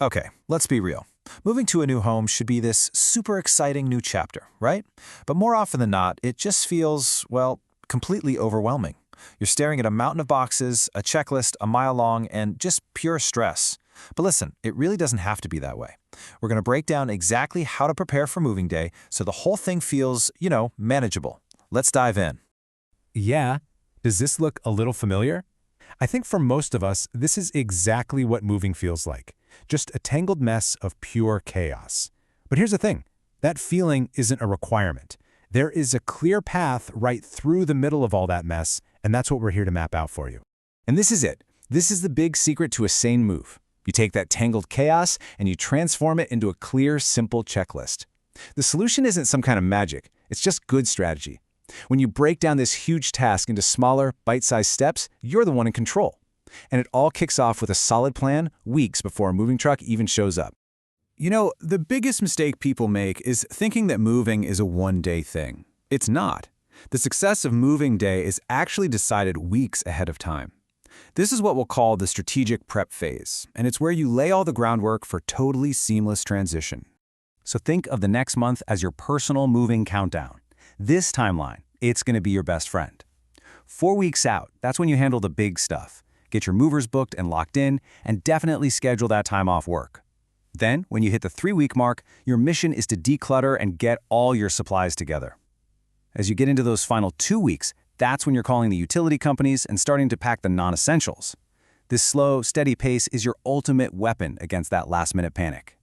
Okay, let's be real. Moving to a new home should be this super exciting new chapter, right? But more often than not, it just feels, well, completely overwhelming. You're staring at a mountain of boxes, a checklist a mile long, and just pure stress. But listen, it really doesn't have to be that way. We're going to break down exactly how to prepare for moving day so the whole thing feels, manageable. Let's dive in. Yeah. Does this look a little familiar? I think for most of us, this is exactly what moving feels like. Just a tangled mess of pure chaos. But here's the thing. That feeling isn't a requirement. There is a clear path right through the middle of all that mess, and that's what we're here to map out for you. And this is it. This is the big secret to a sane move. You take that tangled chaos and you transform it into a clear, simple checklist. The solution isn't some kind of magic. It's just good strategy. When you break down this huge task into smaller, bite-sized steps, you're the one in control. And it all kicks off with a solid plan weeks before a moving truck even shows up. The biggest mistake people make is thinking that moving is a one-day thing. It's not. The success of moving day is actually decided weeks ahead of time. This is what we'll call the strategic prep phase, and it's where you lay all the groundwork for totally seamless transition. So think of the next month as your personal moving countdown. This timeline, it's going to be your best friend. 4 weeks out, that's when you handle the big stuff. Get your movers booked and locked in, and definitely schedule that time off work. Then, when you hit the 3-week mark, your mission is to declutter and get all your supplies together. As you get into those final 2 weeks, that's when you're calling the utility companies and starting to pack the non-essentials. This slow, steady pace is your ultimate weapon against that last-minute panic.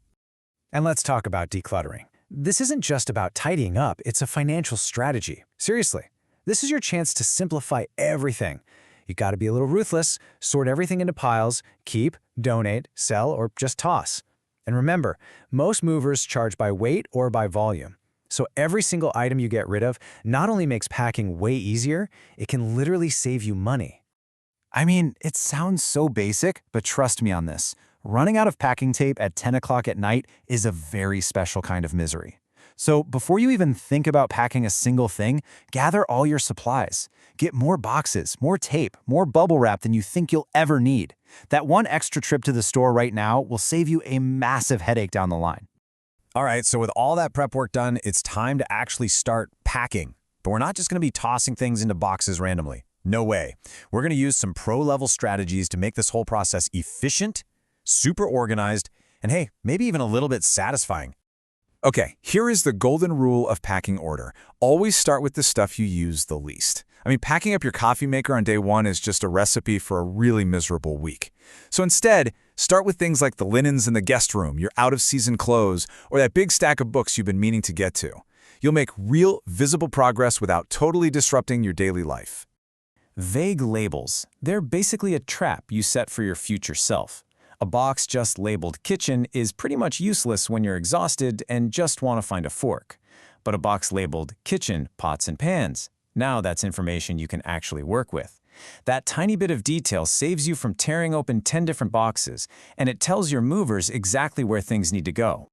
And let's talk about decluttering. This isn't just about tidying up, it's a financial strategy. Seriously, this is your chance to simplify everything. You gotta be a little ruthless, sort everything into piles, keep, donate, sell, or just toss. And remember, most movers charge by weight or by volume. So every single item you get rid of not only makes packing way easier, it can literally save you money. I mean, it sounds so basic, but trust me on this. Running out of packing tape at 10 o'clock at night is a very special kind of misery. So before you even think about packing a single thing, gather all your supplies. Get more boxes, more tape, more bubble wrap than you think you'll ever need. That one extra trip to the store right now will save you a massive headache down the line. All right, so with all that prep work done, it's time to actually start packing. But we're not just going to be tossing things into boxes randomly. No way. We're going to use some pro-level strategies to make this whole process efficient, super organized, and hey, maybe even a little bit satisfying. Okay, here is the golden rule of packing order. Always start with the stuff you use the least. I mean, packing up your coffee maker on day one is just a recipe for a really miserable week. So instead, start with things like the linens in the guest room, your out-of-season clothes, or that big stack of books you've been meaning to get to. You'll make real, visible progress without totally disrupting your daily life. Vague labels. They're basically a trap you set for your future self. A box just labeled kitchen is pretty much useless when you're exhausted and just want to find a fork. But a box labeled kitchen, pots and pans, now that's information you can actually work with. That tiny bit of detail saves you from tearing open 10 different boxes, and it tells your movers exactly where things need to go.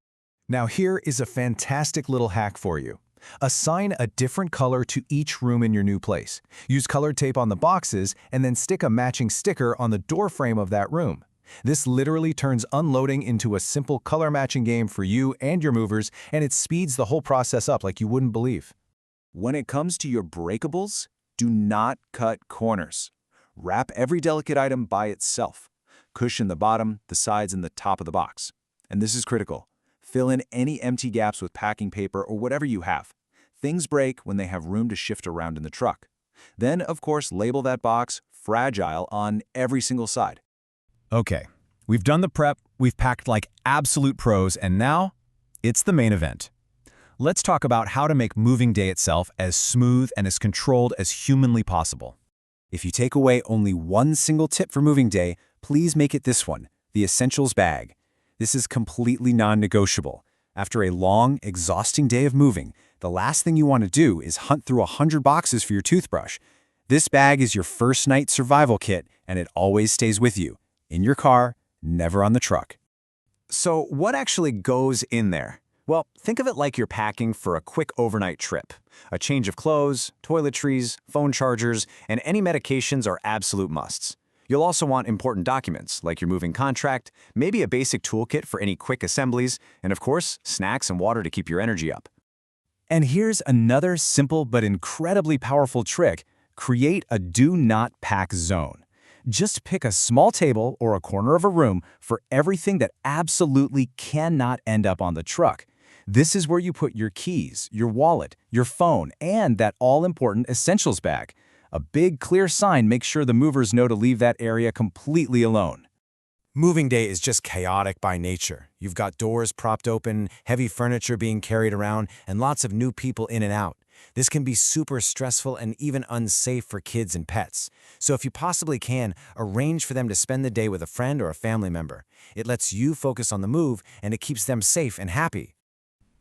Now here is a fantastic little hack for you. Assign a different color to each room in your new place. Use colored tape on the boxes and then stick a matching sticker on the door frame of that room. This literally turns unloading into a simple color matching game for you and your movers, and it speeds the whole process up like you wouldn't believe. When it comes to your breakables, do not cut corners. Wrap every delicate item by itself. Cushion the bottom, the sides, and the top of the box. And this is critical. Fill in any empty gaps with packing paper or whatever you have. Things break when they have room to shift around in the truck. Then, of course, label that box fragile on every single side. Okay, we've done the prep, we've packed like absolute pros, and now it's the main event. Let's talk about how to make moving day itself as smooth and as controlled as humanly possible. If you take away only one single tip for moving day, please make it this one, the essentials bag. This is completely non-negotiable. After a long, exhausting day of moving, the last thing you want to do is hunt through 100 boxes for your toothbrush. This bag is your first night survival kit, and it always stays with you. In your car, never on the truck. So what actually goes in there? Well, think of it like you're packing for a quick overnight trip. A change of clothes, toiletries, phone chargers, and any medications are absolute musts. You'll also want important documents, like your moving contract, maybe a basic toolkit for any quick assemblies, and of course, snacks and water to keep your energy up. And here's another simple but incredibly powerful trick. Create a do not pack zone. Just pick a small table or a corner of a room for everything that absolutely cannot end up on the truck. This is where you put your keys, your wallet, your phone, and that all-important essentials bag. A big, clear sign makes sure the movers know to leave that area completely alone. Moving day is just chaotic by nature. You've got doors propped open, heavy furniture being carried around, and lots of new people in and out. This can be super stressful and even unsafe for kids and pets. So if you possibly can, arrange for them to spend the day with a friend or a family member. It lets you focus on the move, and it keeps them safe and happy.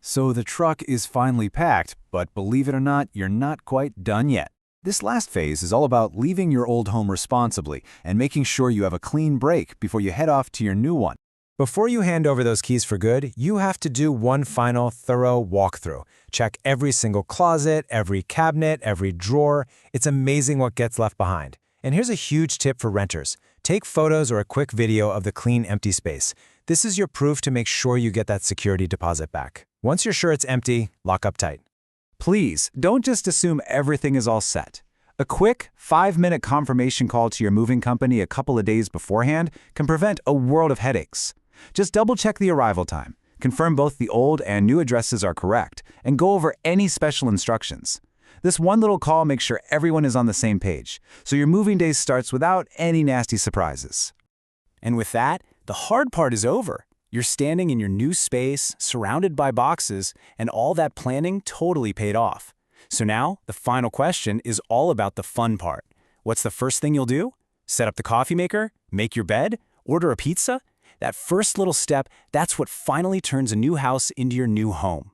So the truck is finally packed, but believe it or not, you're not quite done yet. This last phase is all about leaving your old home responsibly and making sure you have a clean break before you head off to your new one. Before you hand over those keys for good, you have to do one final thorough walkthrough. Check every single closet, every cabinet, every drawer. It's amazing what gets left behind. And here's a huge tip for renters. Take photos or a quick video of the clean, empty space. This is your proof to make sure you get that security deposit back. Once you're sure it's empty, lock up tight. Please, don't just assume everything is all set. A quick 5-minute confirmation call to your moving company a couple of days beforehand can prevent a world of headaches. Just double-check the arrival time, confirm both the old and new addresses are correct, and go over any special instructions. This one little call makes sure everyone is on the same page, so your moving day starts without any nasty surprises. And with that, the hard part is over. You're standing in your new space, surrounded by boxes, and all that planning totally paid off. So now, the final question is all about the fun part. What's the first thing you'll do? Set up the coffee maker? Make your bed? Order a pizza? That first little step, that's what finally turns a new house into your new home.